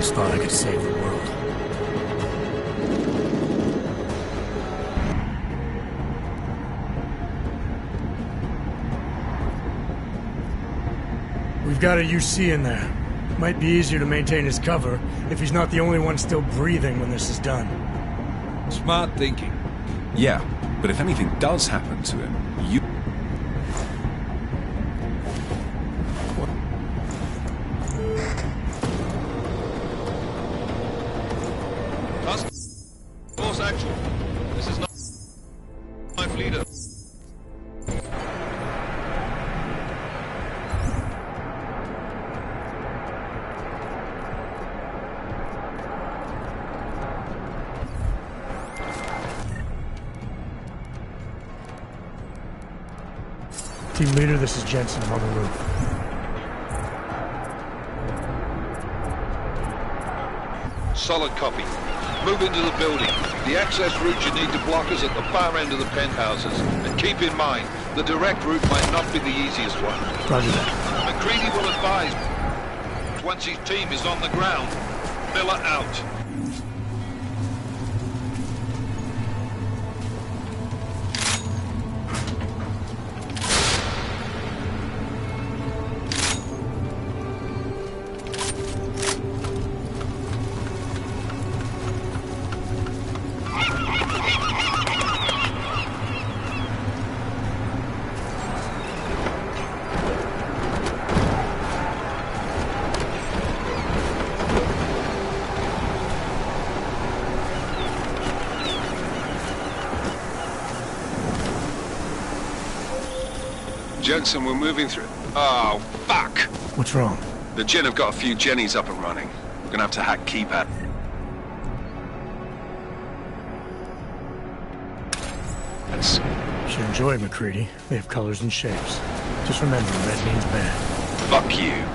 once thought I could save the world. We've got a UC in there. Might be easier to maintain his cover if he's not the only one still breathing when this is done. Smart thinking. Yeah, but if anything does happen to him, you... Force actual. This is not my leader. Team leader, this is Jensen. I'm on the roof. Solid copy. Move into the building. The access route you need to block is at the far end of the penthouses. And keep in mind, the direct route might not be the easiest one. Roger that. McCready will advise once his team is on the ground. Miller out. Jensen, we're moving through... Oh, fuck! What's wrong? The Jinn have got a few Jennies up and running. We're gonna have to hack keypad. Should enjoy McCready. They have colors and shapes. Just remember, red means bad. Fuck you.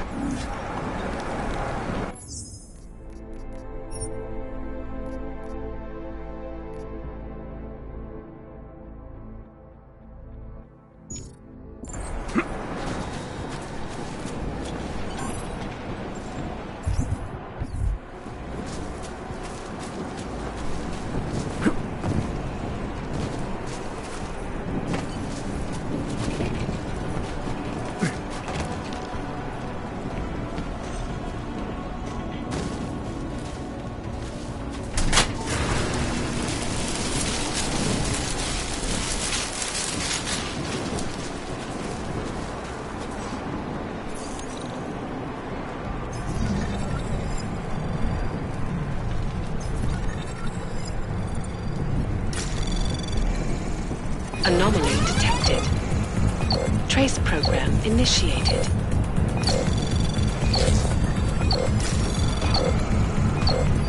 Anomaly detected. Trace program initiated.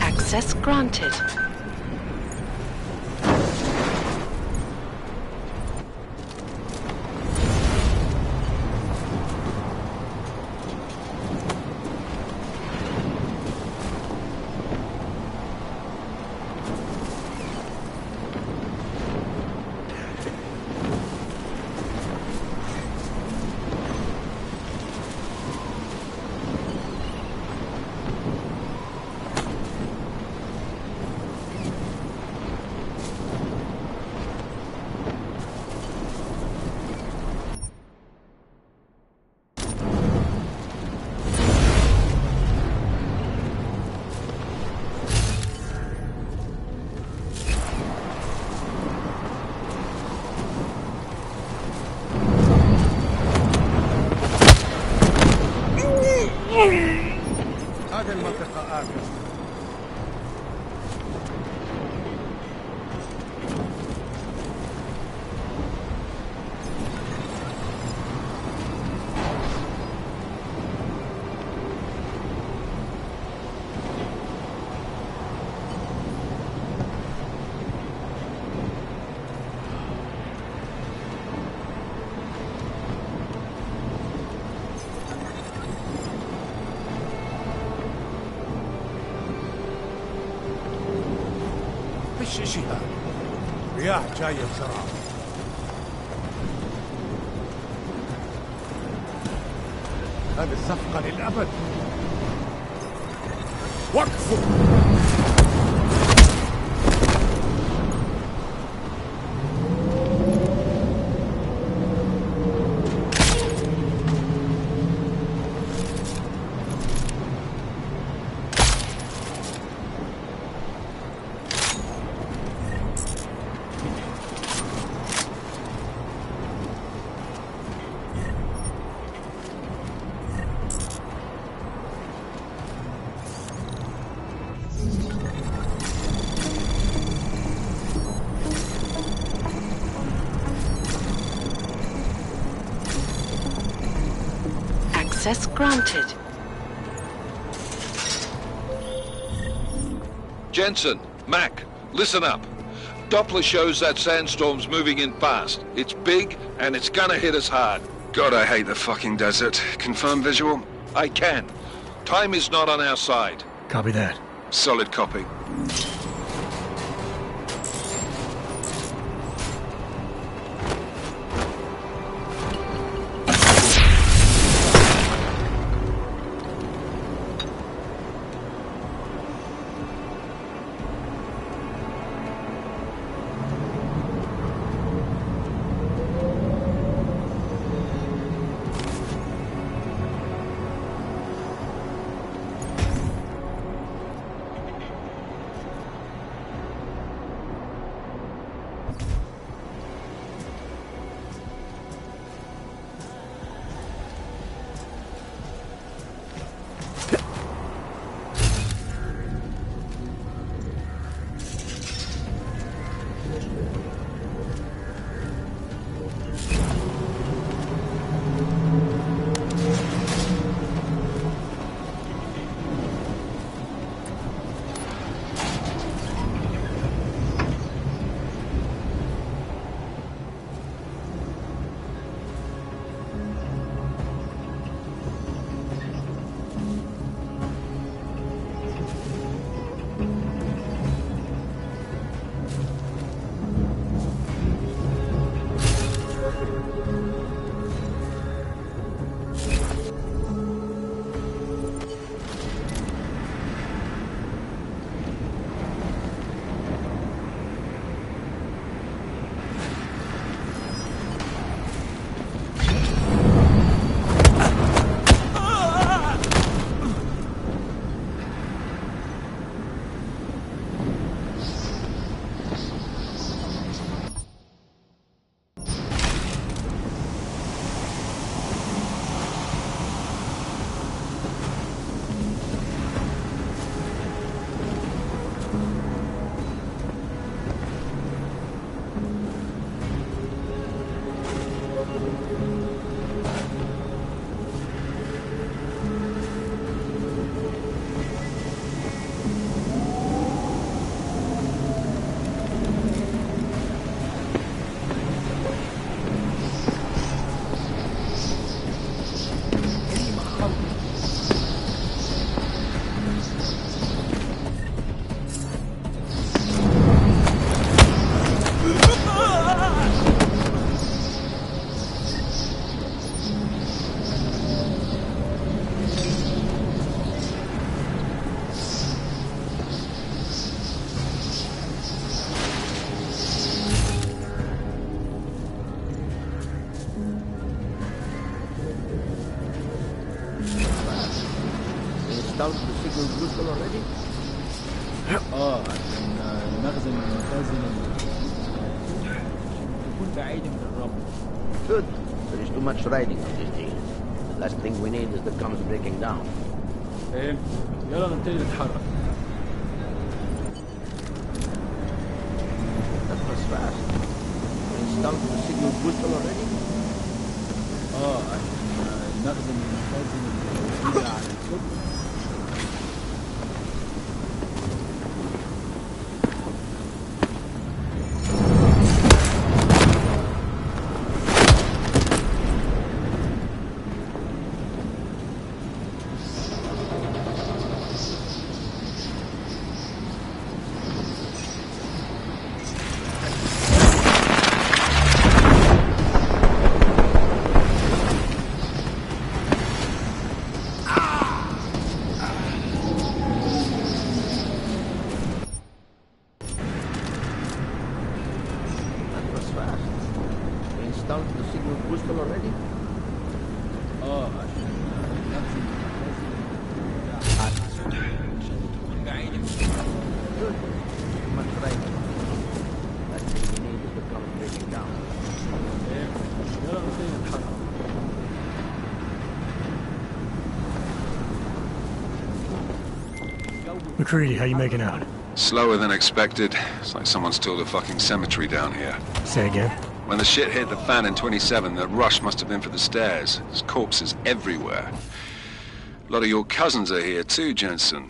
Access granted. هذه المنطقة آمنة. ايش الشيء هذا؟ رياح جاية بسرعة. هذه الصفقة للأبد. وقفوا. Access granted. Jensen, Mac, listen up. Doppler shows that sandstorm's moving in fast. It's big, and it's gonna hit us hard. God, I hate the fucking desert. Confirm visual? I can. Time is not on our side. Copy that. Solid copy. down to the signal booster already? عشان نخزن المخازن تكون بعيدة من الرمل. Good. There is too much riding on this thing. The last thing we need is the guns breaking down. فهمت. يلا نبتدي نتحرك. That was fast. It's down to the signal booster already? عشان نخزن المخازن الموجودة على الصبح. McCready, how you making out? Slower than expected. It's like someone's tilled a fucking cemetery down here. Say again? When the shit hit the fan in 27, the rush must have been for the stairs. There's corpses everywhere. A lot of your cousins are here too, Jensen.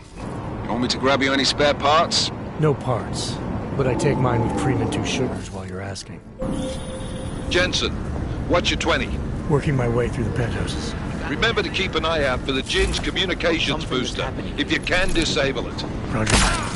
You want me to grab you any spare parts? No parts. But I take mine with cream and 2 sugars while you're asking. Jensen, what's your 20? Working my way through the penthouses. Remember to keep an eye out for the Jinn's communications booster. If you can, disable it. Roger that.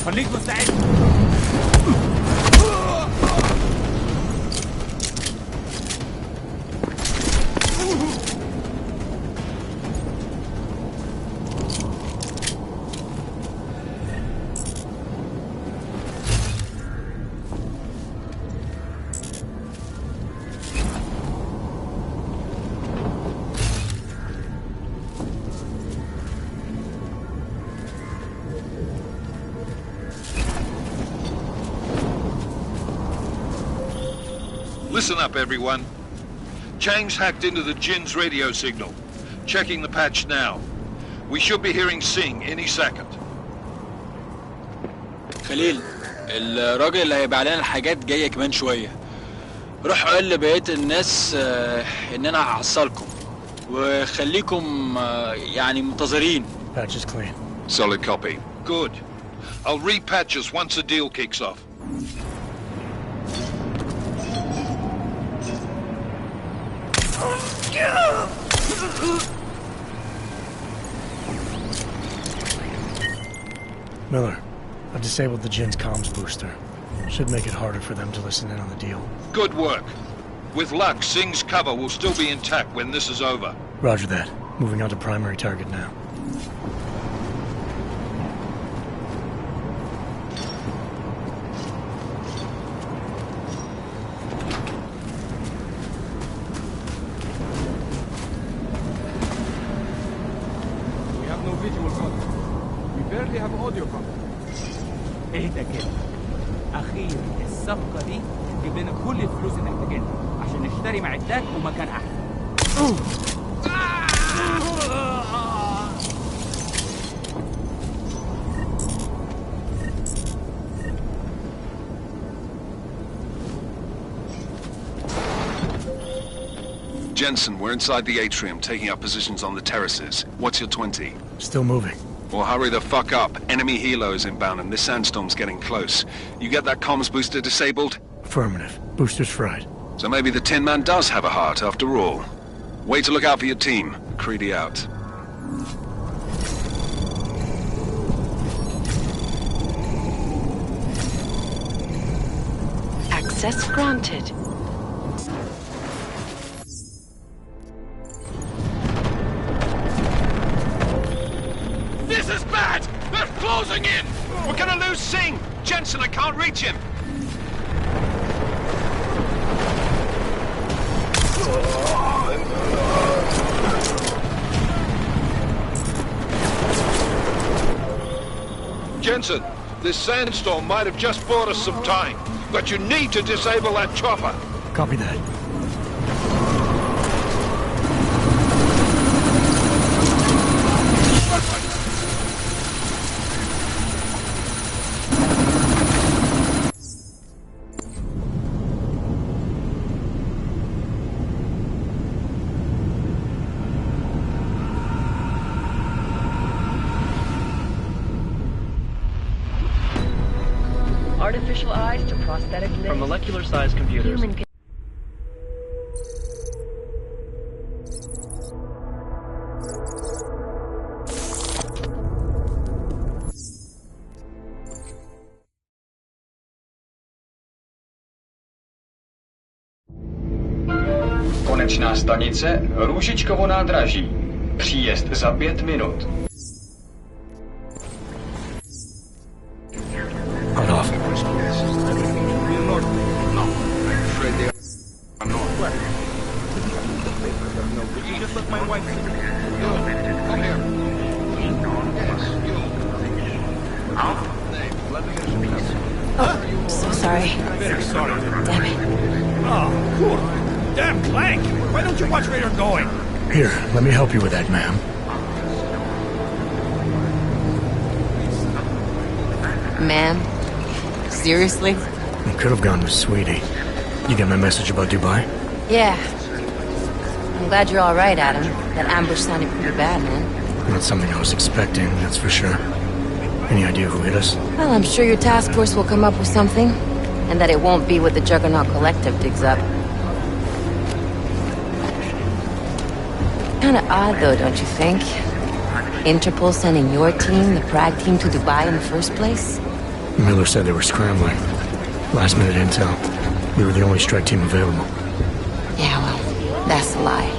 خليك مستعد. Listen up, everyone. Chang's hacked into the Jinn's radio signal. Checking the patch now. We should be hearing Singh any second. خليل، الراجل اللي هيبيع لنا الحاجات جاية كمان شوية. روح قول لبقية الناس إن أنا هحصلكم وخليكم يعني منتظرين. Patch is clean. Solid copy. Good. I'll repatch us once the deal kicks off. Miller, I've disabled the Jinn's comms booster. Should make it harder for them to listen in on the deal. Good work. With luck, Singh's cover will still be intact when this is over. Roger that. Moving on to primary target now. We have no visual contact. We barely have audio contact. اهدى كده. أخيرا الصفقة دي تجيب لنا كل الفلوس اللي محتاجينها عشان نشتري معدات ومكان أحسن. Jensen, we're inside the atrium, taking up positions on the terraces. What's your 20? Still moving. Well, hurry the fuck up. Enemy helo is inbound and this sandstorm's getting close. You get that comms booster disabled? Affirmative. Booster's fried. So maybe the Tin Man does have a heart after all. Way to look out for your team. Creedy out. Access granted. This is bad! They're closing in! We're gonna lose Singh! Jensen, I can't reach him! Jensen, this sandstorm might have just bought us some time, but you need to disable that chopper. Copy that. Artificial eyes to prosthetic limbs. From molecular-sized computers. Human Konečná stanice Růžičkovo nádraží. Příjezd za 5 minut. Hold off. So sorry. Very sorry. Damn it. Oh, cool. Damn Clank! Why don't you watch where you're going? Here, let me help you with that, ma'am. Ma'am? Seriously? You could have gone with Sweetie. You get my message about Dubai? Yeah. I'm glad you're all right, Adam. That ambush sounded pretty bad, man. Not something I was expecting, that's for sure. Any idea who hit us? Well, I'm sure your task force will come up with something. And that it won't be what the Juggernaut Collective digs up. Kinda odd, though, don't you think? Interpol sending your team, the Prague team, to Dubai in the first place? Miller said they were scrambling. Last minute intel. We were the only strike team available. Yeah, well, that's a lie.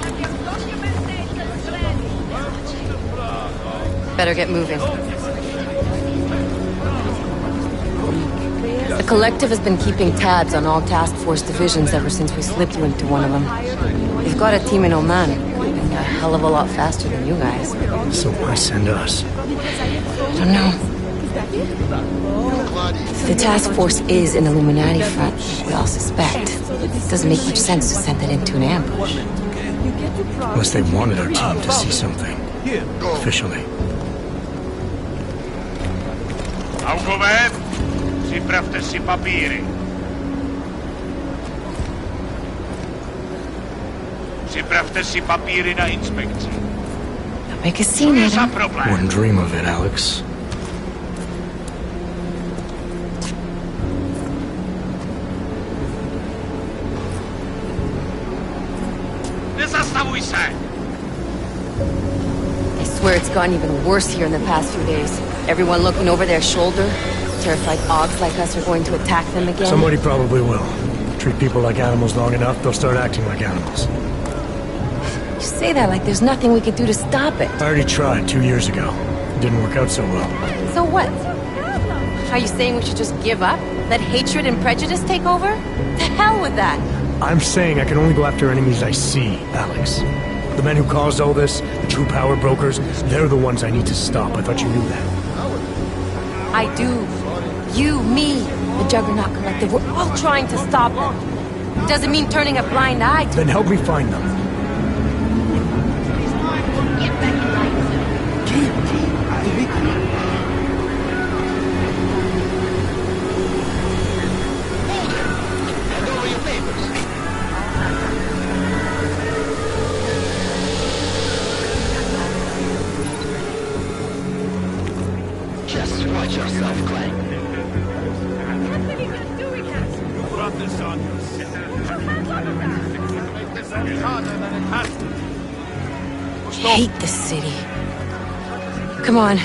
Better get moving. The Collective has been keeping tabs on all task force divisions ever since we slipped you into one of them. They've got a team in Oman, moving a hell of a lot faster than you guys. So why send us? I don't know. If the task force is an Illuminati front, we all suspect, it doesn't make much sense to send it into an ambush. Unless they wanted our team to see something. Officially. Augover, připravte si papíry. Připravte si papíry na inspekci. Don't make a scene, Adam. Wouldn't dream of it, Alex. Nezastavuj se! I swear it's gotten even worse here in the past few days. Everyone looking over their shoulder. Terrified Augs like us are going to attack them again. Somebody probably will. Treat people like animals long enough, they'll start acting like animals. You say that like there's nothing we could do to stop it. I already tried 2 years ago. It didn't work out so well. So what? Are you saying we should just give up? Let hatred and prejudice take over? To hell with that! I'm saying I can only go after enemies I see, Alex. The men who caused all this, the true power brokers, they're the ones I need to stop. I thought you knew that. I do. You, me, the Juggernaut Collective, we're all trying to stop them. Doesn't mean turning a blind eye to... Then help me find them. Just watch yourself, Clank. You brought this on yourself. Make this any harder than it has to. I hate this city. Come on.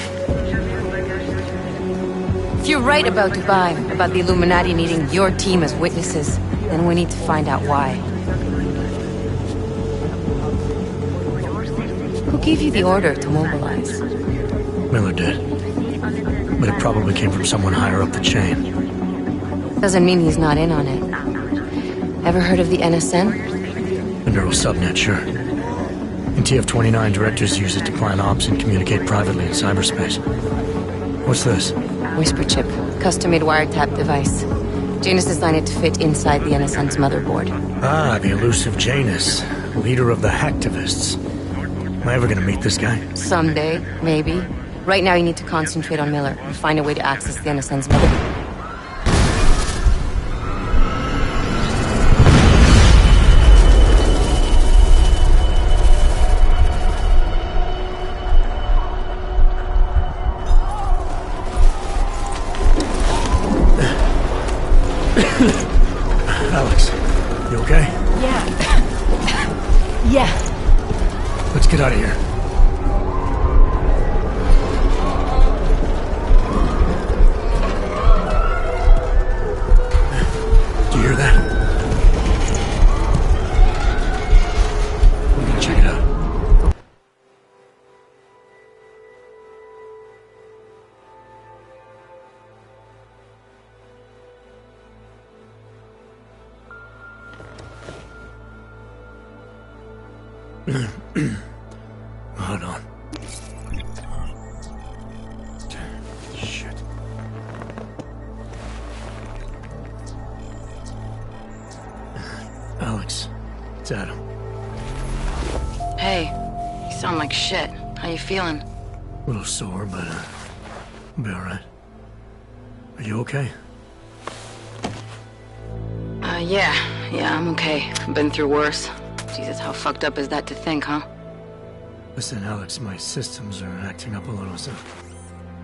If you're right about Dubai, about the Illuminati needing your team as witnesses, then we need to find out why. Who gave you the order to mobilize? Miller did. But it probably came from someone higher up the chain. Doesn't mean he's not in on it. Ever heard of the NSN? The neural subnet, sure. In TF-29, directors use it to plan ops and communicate privately in cyberspace. What's this? Whisper chip. Custom-made wiretap device. Janus designed it to fit inside the NSN's motherboard. Ah, the elusive Janus. Leader of the hacktivists. Am I ever gonna meet this guy? Someday, maybe. Right now you need to concentrate on Miller and find a way to access the NSN's motherboard. Alex, you okay? Yeah. Yeah. Let's get out of here. Do you hear that? We're gonna check it out. Hold on. Shit. Alex, it's Adam. Hey, you sound like shit. How you feeling? A little sore, but I'll be alright. Are you okay? Yeah, I'm okay. I've been through worse. Jesus, how fucked up is that to think, huh? Listen, Alex, my systems are acting up a little, so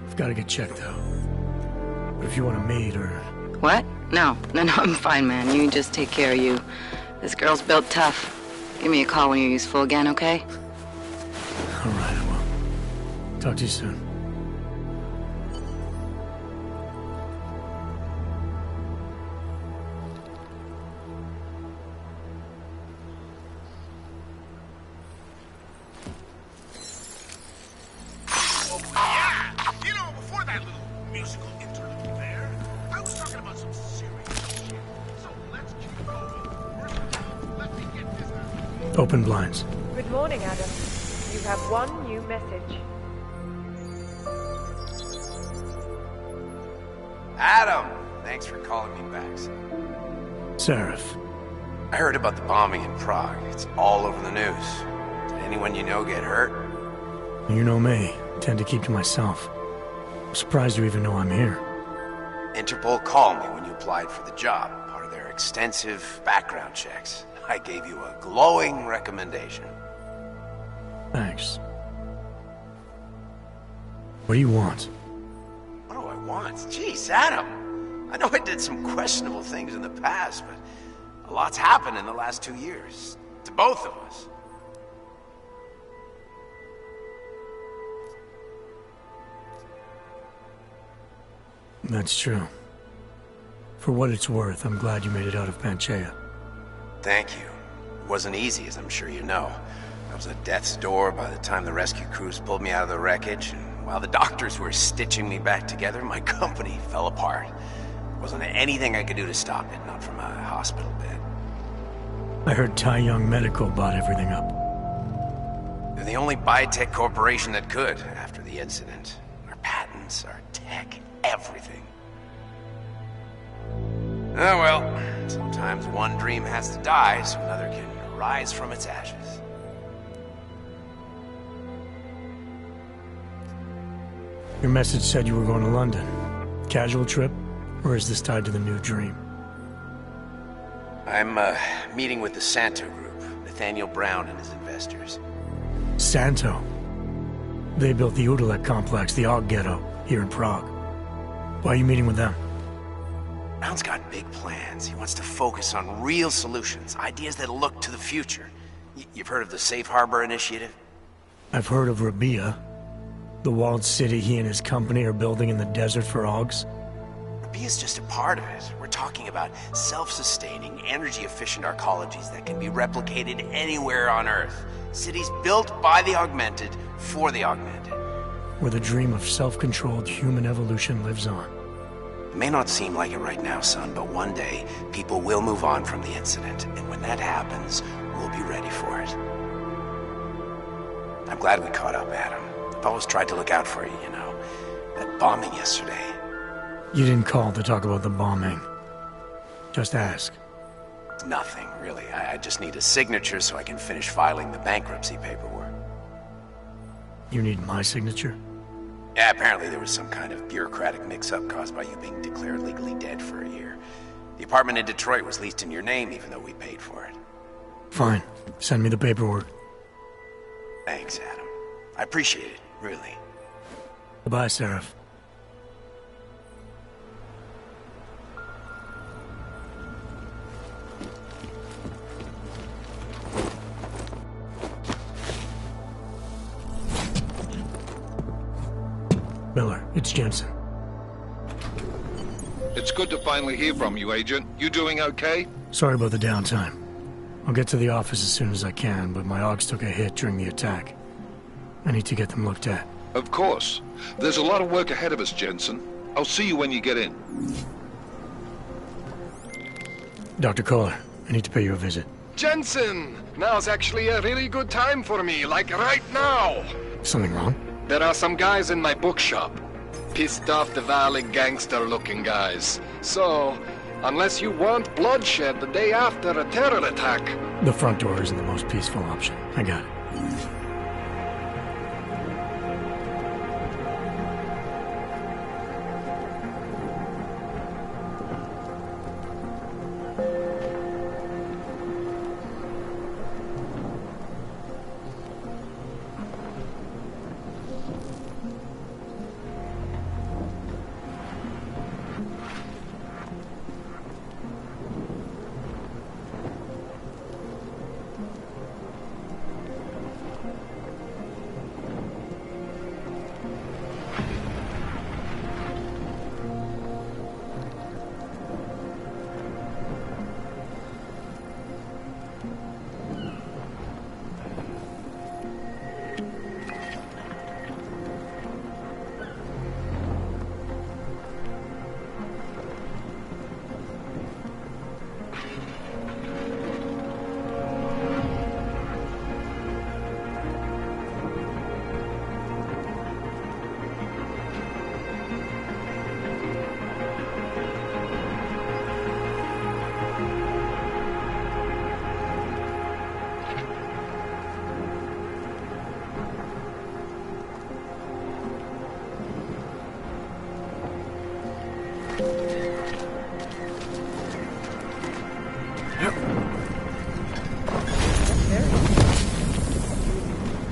I've got to get checked out. But if you want to meet or... What? No, I'm fine, man. You just take care of you. This girl's built tough. Give me a call when you're useful again, okay? All right, I will. Talk to you soon. Open blinds. Good morning, Adam. You have one new message. Adam! Thanks for calling me back. Seraph. I heard about the bombing in Prague. It's all over the news. Did anyone you know get hurt? You know me. I tend to keep to myself. I'm surprised you even know I'm here. Interpol called me when you applied for the job, part of their extensive background checks. I gave you a glowing recommendation. Thanks. What do you want? What do I want? Jeez, Adam! I know I did some questionable things in the past, but a lot's happened in the last 2 years. To both of us. That's true. For what it's worth, I'm glad you made it out of Panchaea. Thank you. It wasn't easy, as I'm sure you know. I was at death's door by the time the rescue crews pulled me out of the wreckage, and while the doctors were stitching me back together, my company fell apart. There wasn't anything I could do to stop it, not from a hospital bed. I heard Tai Young Medical bought everything up. They're the only biotech corporation that could, after the incident. Our patents, our tech, everything. Oh well, sometimes one dream has to die so another can rise from its ashes. Your message said you were going to London. Casual trip? Or is this tied to the new dream? I'm meeting with the Santo Group, Nathaniel Brown and his investors. Santo? They built the Udalek complex, the Og Ghetto, here in Prague. Why are you meeting with them? Brown's got big plans. He wants to focus on real solutions, ideas that look to the future. You've heard of the Safe Harbor Initiative? I've heard of Rabia, the walled city he and his company are building in the desert for Augs. Rabia's just a part of it. We're talking about self-sustaining, energy-efficient arcologies that can be replicated anywhere on Earth. Cities built by the augmented, for the augmented. Where the dream of self-controlled human evolution lives on. It may not seem like it right now, son, but one day, people will move on from the incident, and when that happens, we'll be ready for it. I'm glad we caught up, Adam. I've always tried to look out for you, you know. That bombing yesterday, You didn't call to talk about the bombing. Just ask. Nothing, really. I just need a signature so I can finish filing the bankruptcy paperwork. You need my signature? Yeah, apparently there was some kind of bureaucratic mix-up caused by you being declared legally dead for a year. The apartment in Detroit was leased in your name even though we paid for it. Fine. Send me the paperwork. Thanks, Adam. I appreciate it, really. Goodbye, Seraph. Miller, it's Jensen. It's good to finally hear from you, Agent. You doing okay? Sorry about the downtime. I'll get to the office as soon as I can, but my Augs took a hit during the attack. I need to get them looked at. Of course. There's a lot of work ahead of us, Jensen. I'll see you when you get in. Dr. Kohler, I need to pay you a visit. Jensen! Now's actually a really good time for me, like right now! Something wrong? There are some guys in my bookshop. Pissed off the Valley gangster-looking guys. So, unless you want bloodshed the day after a terror attack... The front door isn't the most peaceful option. I got it.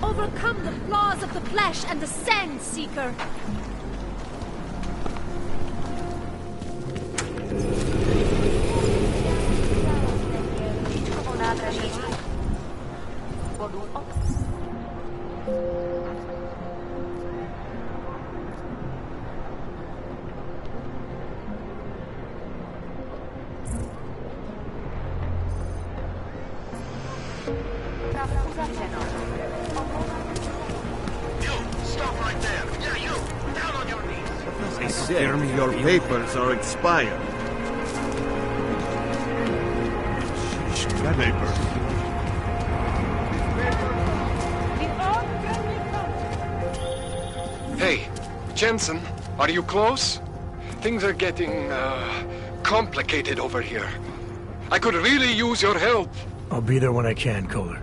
Overcome the flaws of the flesh and the Sand Seeker. Tell me your papers are expired. Papers. Hey, Jensen, are you close? Things are getting, complicated over here. I could really use your help. I'll be there when I can, Kohler.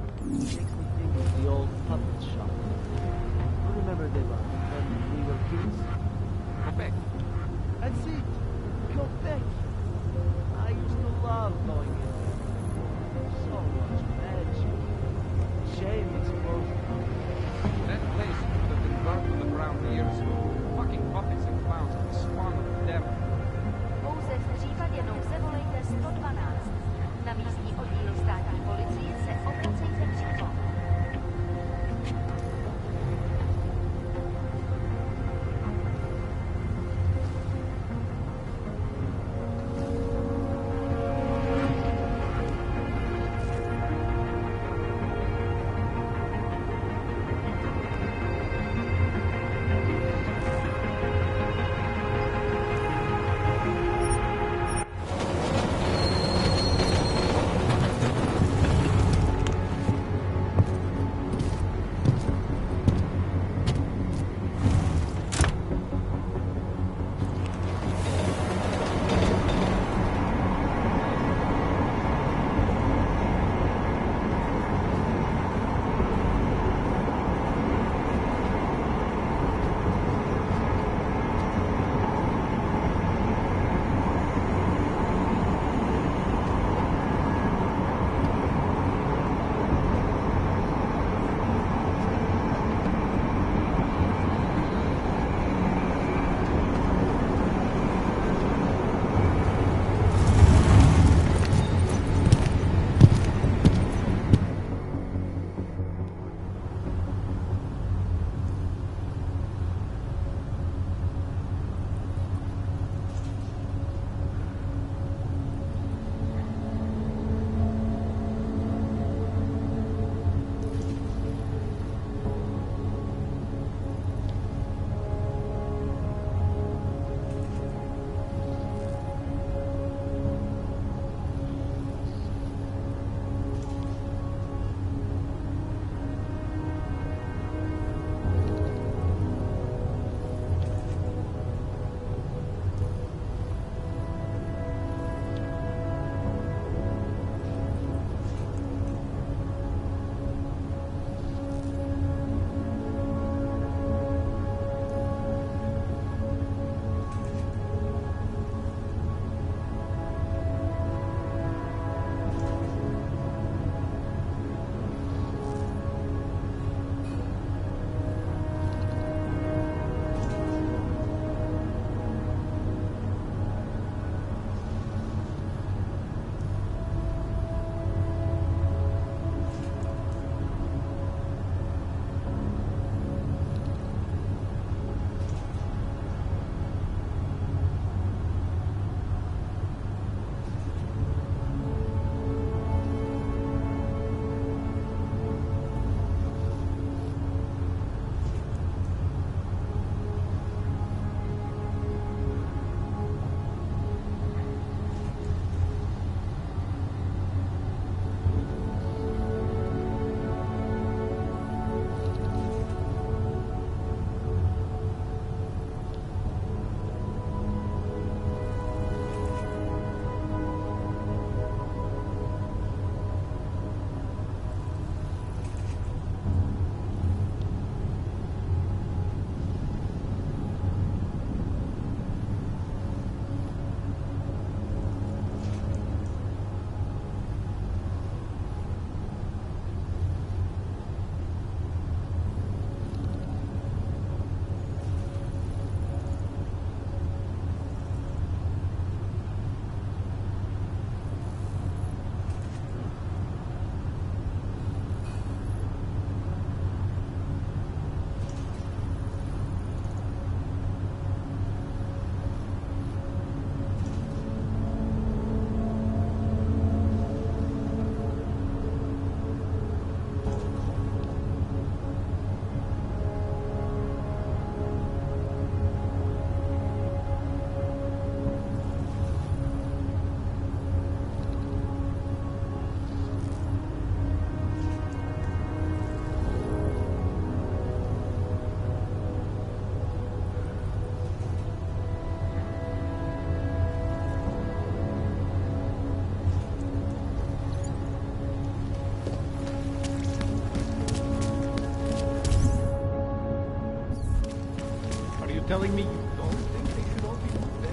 The old puppet shop. You remember they were when we were kids? Quebec. That's it. Quebec. I used to love going in there. So much magic. Shame it's closed. That place would have been burned to the ground years ago. Fucking puppets and clowns are the spawn of the devil. Pouze v případě nouze volejte 112. Na místní oddíl státní policie se obracejte přímo. telling me you don't think they should all be moved in?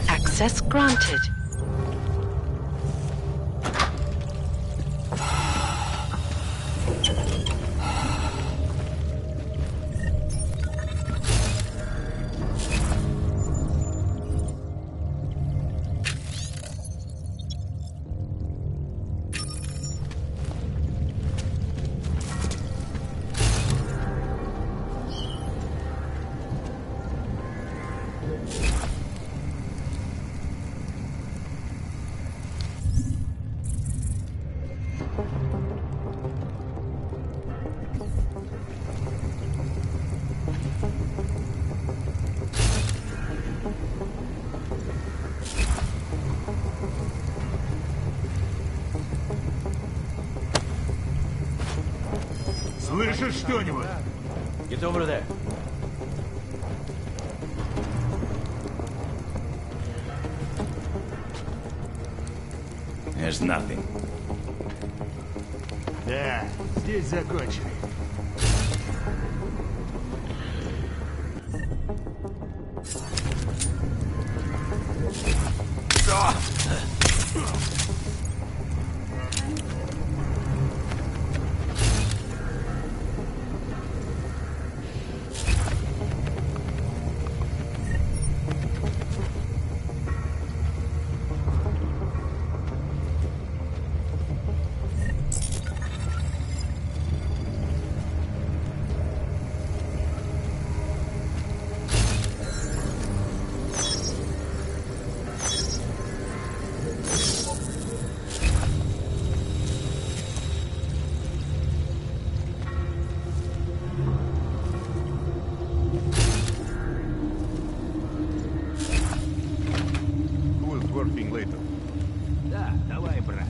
Access granted. Слышишь что-нибудь? Get over there. There's nothing. Да, здесь закончили. Да, давай, брат.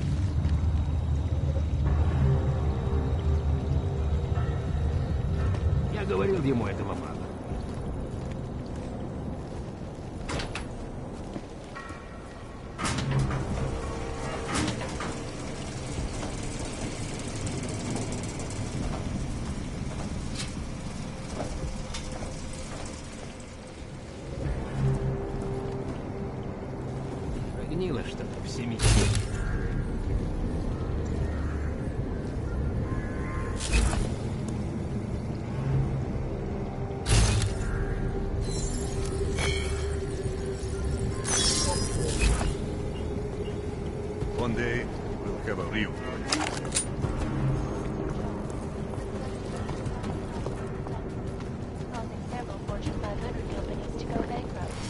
Я говорил ему этого мало. Прогнило что-то в семье. One day, we'll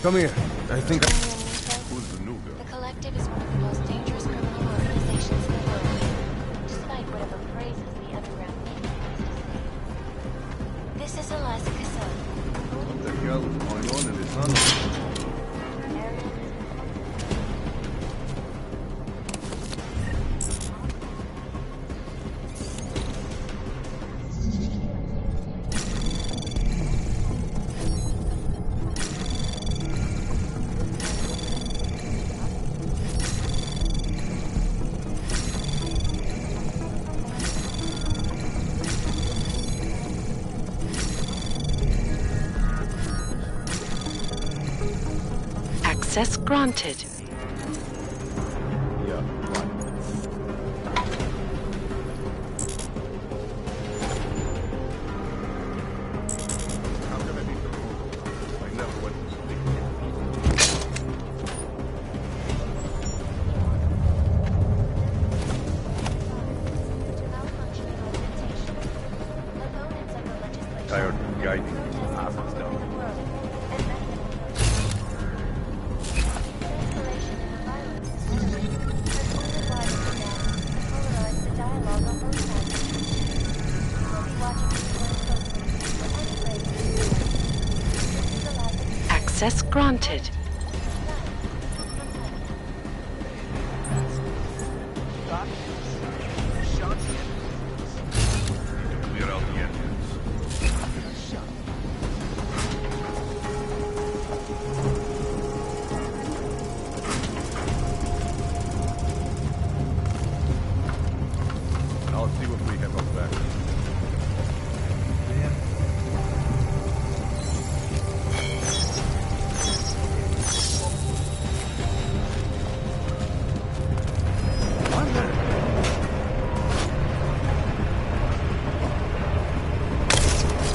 Come here. I think The Collective is one of the most dangerous criminal organizations in the world, despite whatever praises the underground media has to say. This is Eliza Cassell. What the hell is going on in this tunnel? Access granted. Tired of guiding asses down. Access granted. Clear out the entrance. I'll see what we have up back.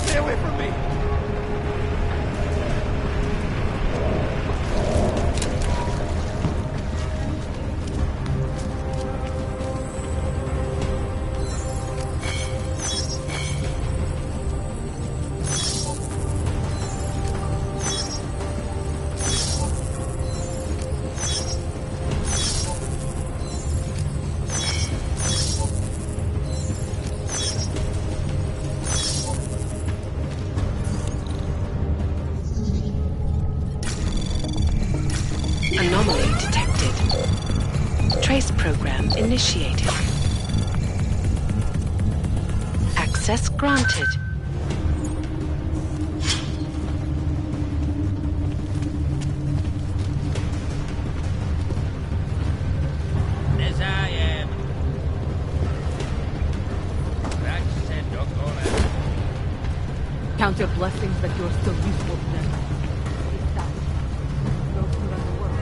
Stay away from me! Anomaly detected. Trace program initiated. Access granted. As I am. That's it, doggone it. Count your blessings that you're still useful to them. It's that. Those who run the world.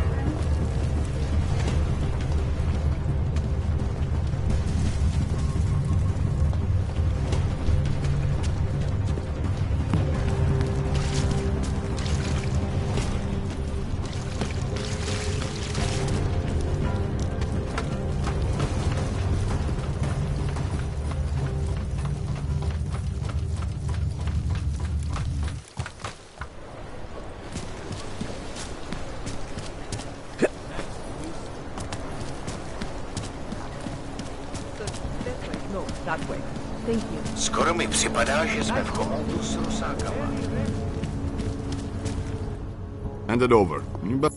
No, that way. Thank you. Skoro mi připadá, že jsme v komodu s rusákama. Hand it over. You better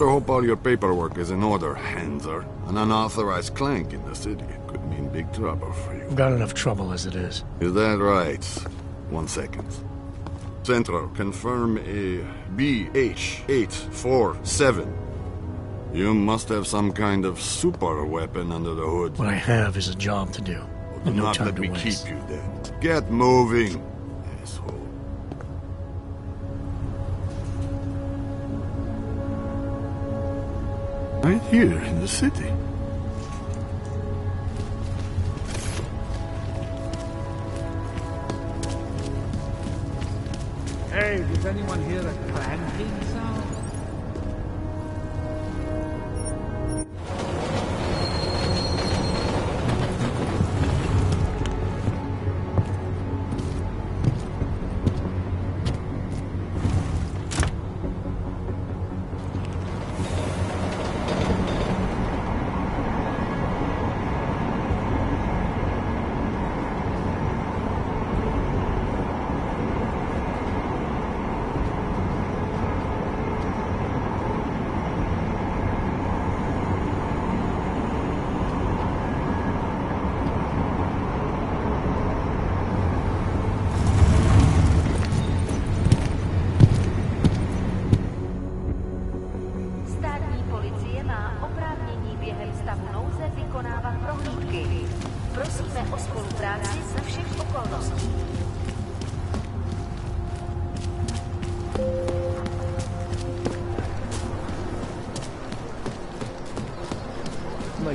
hope all your paperwork is in order, Hanser. An unauthorized clank in the city could mean big trouble for you. Got enough trouble as it is. Is that right? 1 second. Central, confirm a BH-847. You must have some kind of super weapon under the hood. What I have is a job to do. Do And no not time let to me waste. keep you then. Get moving, asshole. Right here in the city. Hey, does anyone hear a clanking sound?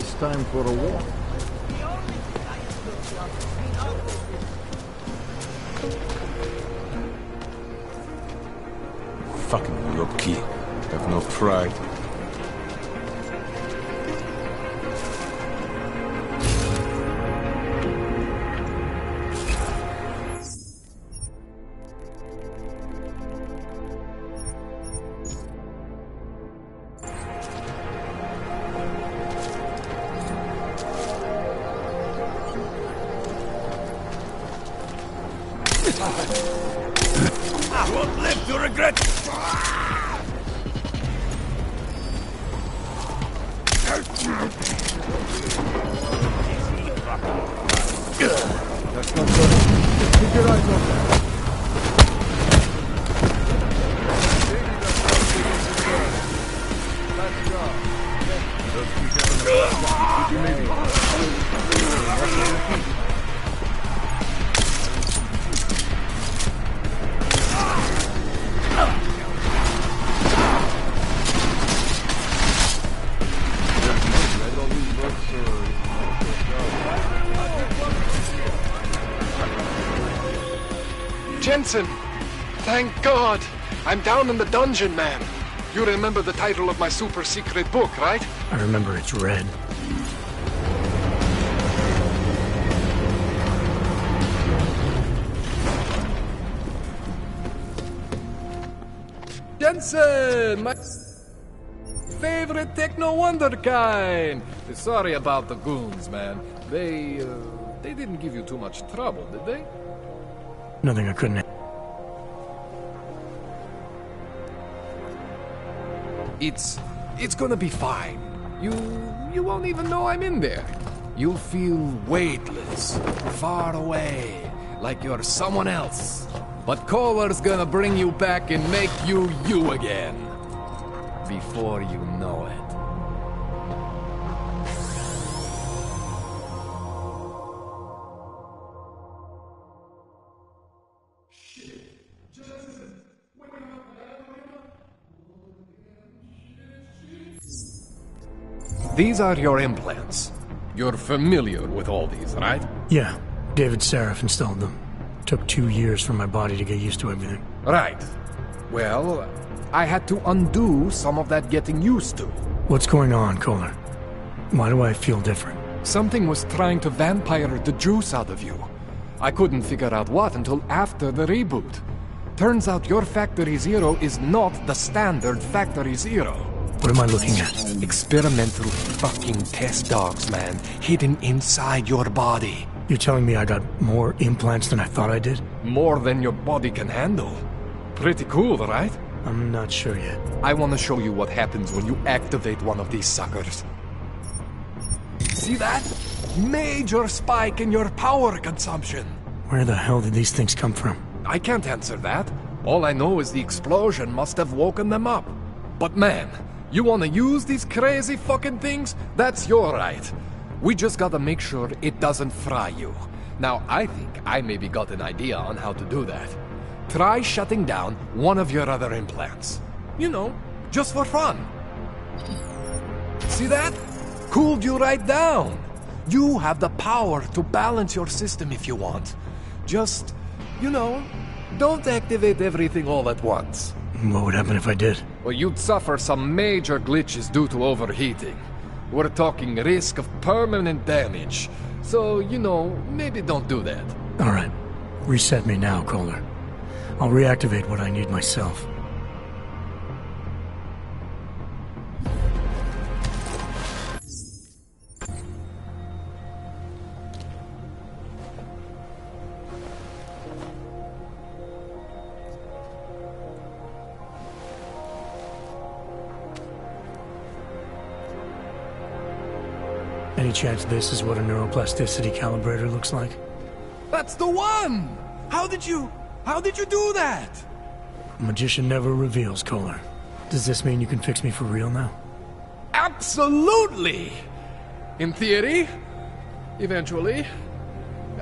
it's time for a walk. Fucking low-key. Have no pride. I won't live to regret. That's not good. Keep your eyes open. Jensen! Thank God! I'm down in the dungeon, man. You remember the title of my super secret book, right? I remember it's red. Jensen! My favorite techno wonderkind! Sorry about the goons, man. They didn't give you too much trouble, did they? Nothing I couldn't. It's gonna be fine. You won't even know I'm in there. You'll feel weightless, far away, like you're someone else. But Kohler's gonna bring you back and make you you again. Before you know it. These are your implants. You're familiar with all these, right? Yeah, David Seraph installed them. Took 2 years for my body to get used to everything. Right. Well, I had to undo some of that getting used to. What's going on, Kohler? Why do I feel different? Something was trying to vampire the juice out of you. I couldn't figure out what until after the reboot. Turns out your Factory Zero is not the standard Factory Zero. What am I looking at? Experimental fucking test dogs, man. Hidden inside your body. You're telling me I got more implants than I thought I did? More than your body can handle. Pretty cool, right? I'm not sure yet. I want to show you what happens when you activate one of these suckers. See that? Major spike in your power consumption. Where the hell did these things come from? I can't answer that. All I know is the explosion must have woken them up. But man, you want to use these crazy fucking things? That's your right. We just gotta make sure it doesn't fry you. Now, I think I maybe got an idea on how to do that. Try shutting down one of your other implants. You know, just for fun. See that? Cooled you right down. You have the power to balance your system if you want. Just, you know, don't activate everything all at once. What would happen if I did? Well, you'd suffer some major glitches due to overheating. We're talking risk of permanent damage. So, you know, maybe don't do that. All right. Reset me now, Kohler. I'll reactivate what I need myself. Any chance this is what a neuroplasticity calibrator looks like? That's the one! How did you do that? A magician never reveals, Kohler. Does this mean you can fix me for real now? Absolutely! In theory, eventually.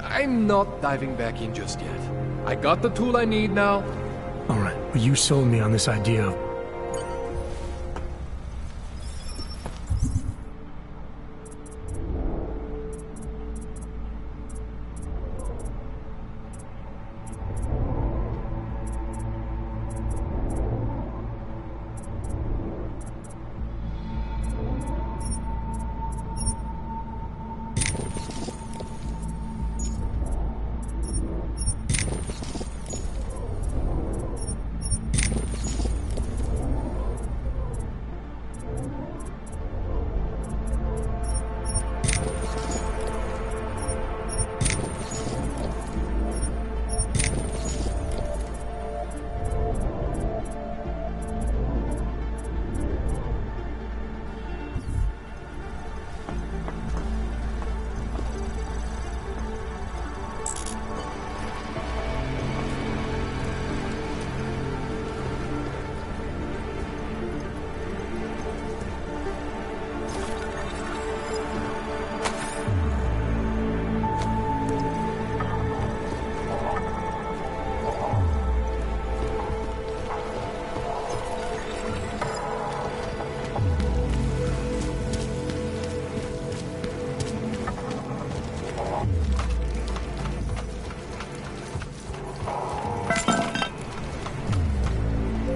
I'm not diving back in just yet. I got the tool I need now. All right, well, you sold me on this idea of...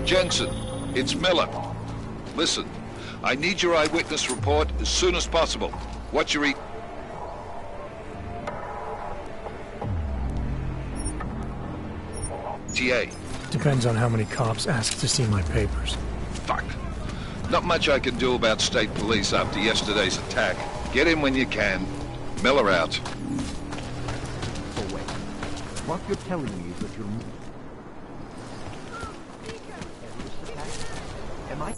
Jensen, it's Miller. Listen, I need your eyewitness report as soon as possible. What's your ETA? Depends on how many cops ask to see my papers. Fuck. Not much I can do about state police after yesterday's attack. Get in when you can. Miller out. So wait. What you're telling me is that you're... Am I...